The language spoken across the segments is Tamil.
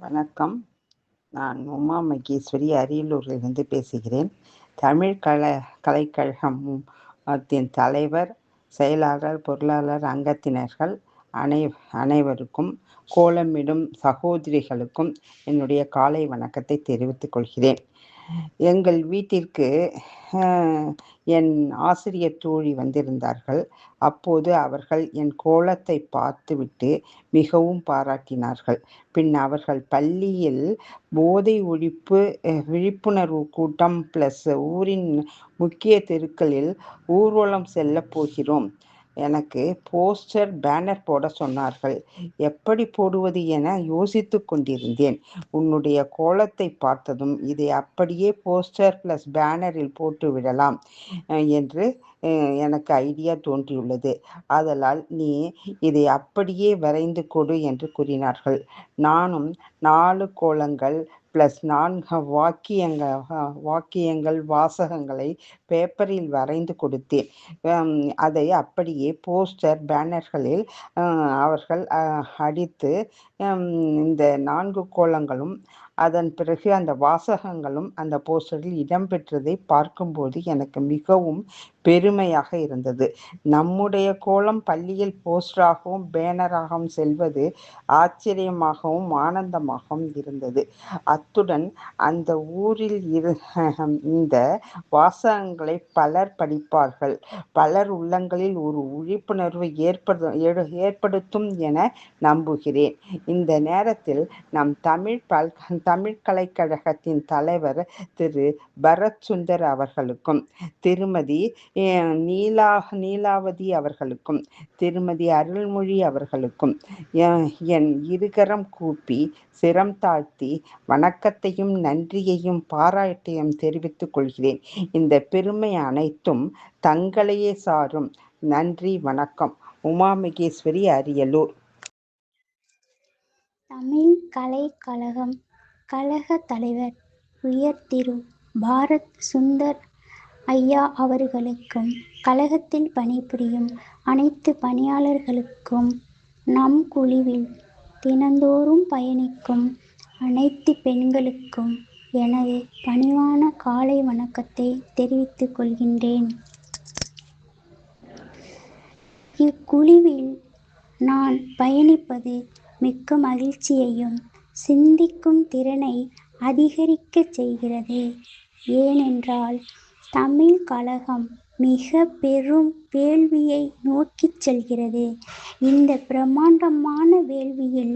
வணக்கம். நான் உமா மகேஸ்வரி அரியலூரிலிருந்து பேசுகிறேன். தமிழ் கலைக்கழகத்தின் தலைவர், செயலாளர், பொருளாளர், அங்கத்தினர்கள் அனைவருக்கும், கோலமிடும் சகோதரிகளுக்கும் என்னுடைய காலை வணக்கத்தை தெரிவித்துக் கொள்கிறேன். எங்கள் வீட்டிற்கு என் ஆசிரியர் தோழி வந்திருந்தார்கள். அப்போது அவர்கள் என் கோலத்தை பார்த்துவிட்டு மிகவும் பாராட்டினார்கள். பின் அவர்கள் பள்ளியில் போதை ஒழிப்பு விழிப்புணர்வு கூட்டம் ப்ளஸ் ஊரின் முக்கிய தெருக்களில் ஊர்வலம் செல்ல போகிறோம். எனக்கு போஸ்டர், பேனர் போட சொன்னார்கள். எப்படி போடுவது என யோசித்து கொண்டிருந்தேன். உன்னுடைய கோலத்தை பார்த்ததும் இதை அப்படியே போஸ்டர் ப்ளஸ் பேனரில் போட்டு விடலாம் என்று எனக்கு ஐடியா தோன்றியுள்ளது. ஆதலால் நீ இதை அப்படியே வரைந்து கொடு என்று கூறினார்கள். நானும் 4 கோலங்கள் ப்ளஸ் 4 வாக்கியங்கள் வாசகங்களை பேப்பரில் வரைந்து கொடுத்தேன். அதை அப்படியே போஸ்டர், பேனர்களில் அவர்கள் அடித்து இந்த 4 கோலங்களும் அதன் பிறகு அந்த வாசகங்களும் அந்த போஸ்டரில் இடம்பெற்றதை பார்க்கும்போது எனக்கு மிகவும் பெருமையாக இருந்தது. நம்முடைய கோலம் பள்ளியில் போஸ்டராகவும் பேனராகவும் செல்வது ஆச்சரியமாகவும் ஆனந்தமாகவும் இருந்தது. அத்துடன் அந்த ஊரில் இந்த வாசகங்களை பலர் படிப்பார்கள். பலர் உள்ளங்களில் ஒரு விழிப்புணர்வு ஏற்படுத்தும் என நம்புகிறேன். இந்த நேரத்தில் நம் தமிழ் கலைக்கழகத்தின் தலைவர் திரு பரத் சுந்தர் அவர்களுக்கும், திருமதி நீலாவதி அவர்களுக்கும், திருமதி அருள்மொழி அவர்களுக்கும் என் இருகரம் கூப்பி சிரம் தாழ்த்தி வணக்கத்தையும் நன்றியையும் பாராட்டையும் தெரிவித்துக் கொள்கிறேன். இந்த பெருமை அனைத்தும் தங்களையே சாரும். நன்றி, வணக்கம். உமா மகேஸ்வரி, அரியலூர். தமிழ் கலைக்கழகம் கழக தலைவர் உயர் திரு பாரத் சுந்தர் ஐயா அவர்களுக்கும், கழகத்தில் பணிபுரியும் அனைத்து பணியாளர்களுக்கும், நம் குழுவில் தினந்தோறும் பயணிக்கும் அனைத்து பெண்களுக்கும் எனது பணிவான காலை வணக்கத்தை தெரிவித்துக் கொள்கின்றேன். இக்குழுவில் நான் பயணிப்பது மிக்க மகிழ்ச்சியையும் சிந்திக்கும் திறனை அதிகரிக்கச் செய்கிறது. ஏனென்றால் தமிழ் கழகம் மிக பெரும் வேள்வியை நோக்கிச் செல்கிறது. இந்த பிரம்மாண்டமான வேள்வியில்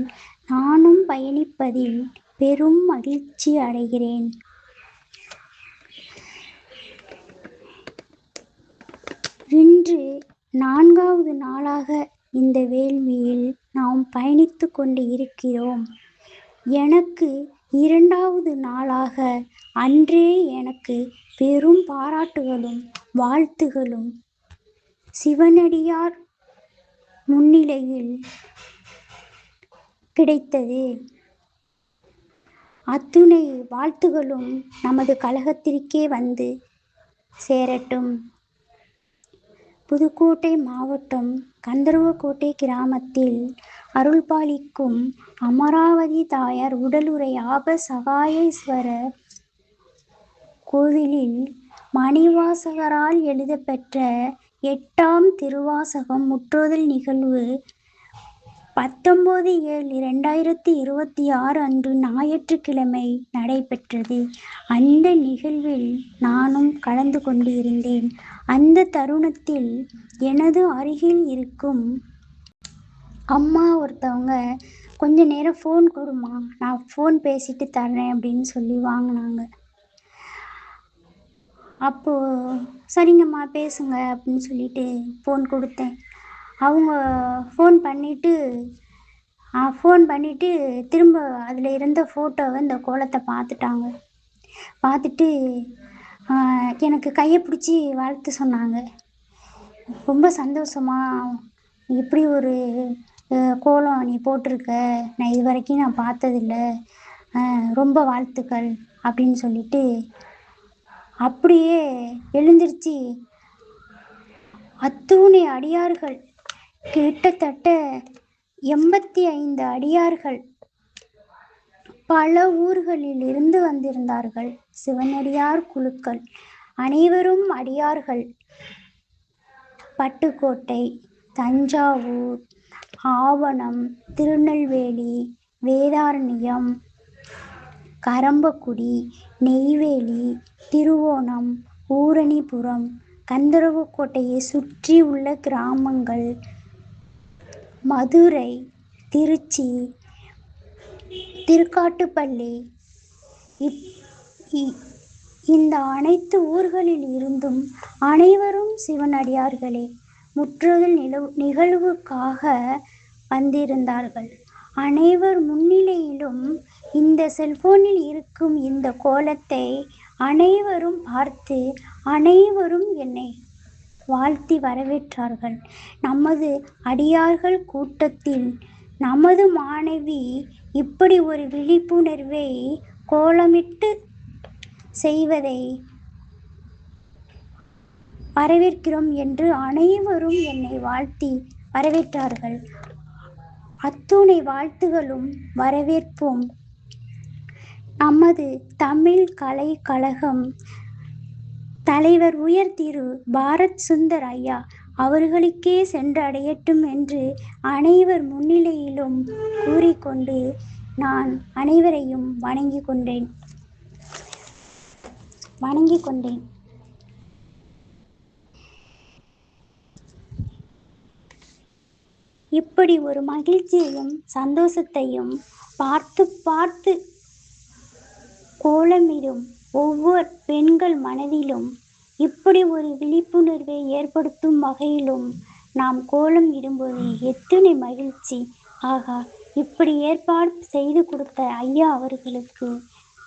நானும் பயணிப்பதில் பெரும் மகிழ்ச்சி அடைகிறேன். இன்று 4வது நாளாக இந்த வேள்வியில் நாம் பயணித்து கொண்டு இருக்கிறோம். எனக்கு 2வது நாளாக அன்றே எனக்கு பெரும் பாராட்டுகளும் வாழ்த்துகளும் சிவனடியார் முன்னிலையில் கிடைத்தது. அத்துணை வாழ்த்துகளும் நமது கழகத்திற்கே வந்து சேரட்டும். புதுக்கோட்டை மாவட்டம் கந்தர்வக்கோட்டை கிராமத்தில் அருள்பாலிக்கும் அமராவதி தாயார் உடலுறை ஆபசகாயேஸ்வரர் கோவிலில் மணிவாசகரால் எழுதப்பெற்ற 8ஆம் திருவாசகம் முற்றோதல் நிகழ்வு 19/7/2026 அன்று ஞாயிற்றுக்கிழமை நடைபெற்றது. அந்த நிகழ்வில் நானும் கலந்து கொண்டு இருந்தேன். அந்த தருணத்தில் எனது அருகில் இருக்கும் அம்மா ஒருத்தவங்க, கொஞ்ச நேரம் ஃபோன் கொடுமா, நான் ஃபோன் பேசிட்டு தர்றேன் அப்படின்னு சொல்லி வாங்கினாங்க. அப்போது சரிங்கம்மா பேசுங்க அப்படின்னு சொல்லிட்டு ஃபோன் கொடுத்தேன். அவங்க ஃபோன் பண்ணிவிட்டு திரும்ப அதில் இருந்த ஃபோட்டோவை, இந்த கோலத்தை பார்த்துட்டாங்க. பார்த்துட்டு எனக்கு கையை பிடிச்சி வாழ்த்து சொன்னாங்க. ரொம்ப சந்தோஷமா, இப்படி ஒரு கோலம் நீ போட்டிருக்க, நான் இது வரைக்கும் நான் பார்த்ததில்ல, ரொம்ப வாழ்த்துக்கள் அப்படின்னு சொல்லிட்டு அப்படியே எழுந்திருச்சு அத்தூணை அடியார்கள், கிட்டத்தட்ட 85 அடியார்கள் பல ஊர்களில் இருந்து வந்திருந்தார்கள் சிவனடியார் குழுக்கள். அனைவரும் அடியார்கள். பட்டுக்கோட்டை, தஞ்சாவூர், ஆவணம், திருநெல்வேலி, வேதாரண்யம், கரம்பக்குடி, நெய்வேலி, திருவோணம், ஊரணிபுரம், கந்தரவக்கோட்டையை சுற்றி உள்ள கிராமங்கள், மதுரை, திருச்சி, திருக்காட்டுப்பள்ளி, இந்த அனைத்து ஊர்களில் இருந்தும் அனைவரும் சிவனடியார்களே முற்றுதல் நிகழ்வுக்காக வந்திருந்தார்கள். அனைவர் முன்னிலையிலும் இந்த செல்போனில் இருக்கும் இந்த கோலத்தை அனைவரும் பார்த்து அனைவரும் என்னை வாழ்த்தி வரவேற்றார்கள். நமது அடியார்கள் கூட்டத்தில் நமது மாணவி இப்படி ஒரு விழிப்புணர்வை கோலமிட்டு செய்வதை வரவேற்கிறோம் என்று அனைவரும் என்னை வாழ்த்தி வரவேற்றார்கள். அத்துணை வாழ்த்துகளும் வரவேற்பும் நமது தமிழ் கலை கழகம் தலைவர் உயர் திரு பாரத் சுந்தர் ஐயா அவர்களுக்கே சென்றடையட்டும் என்று அனைவர் முன்னிலையிலும் கூறிக்கொண்டு நான் அனைவரையும் வணங்கிக் கொண்டேன். இப்படி ஒரு மகிழ்ச்சியையும் சந்தோஷத்தையும் பார்த்து கோலமிடும் ஒவ்வொரு பெண்கள் மனதிலும் இப்படி ஒரு விழிப்புணர்வை ஏற்படுத்தும் வகையிலும் நாம் கோலம் இடும்போது எத்தனை மகிழ்ச்சி! ஆகா, இப்படி ஏற்பாடு செய்து கொடுத்த ஐயா அவர்களுக்கு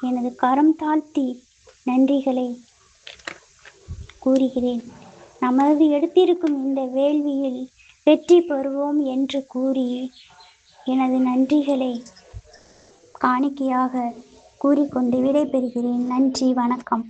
எனது கரம் தாழ்த்தி நன்றிகளை கூறுகிறேன். நமது எடுத்திருக்கும் இந்த வேள்வியில் வெற்றி பெறுவோம் என்று கூறி எனது நன்றிகளை காணிக்கையாக கூறிக்கொண்டு விடைபெறுகிறேன். நன்றி, வணக்கம்.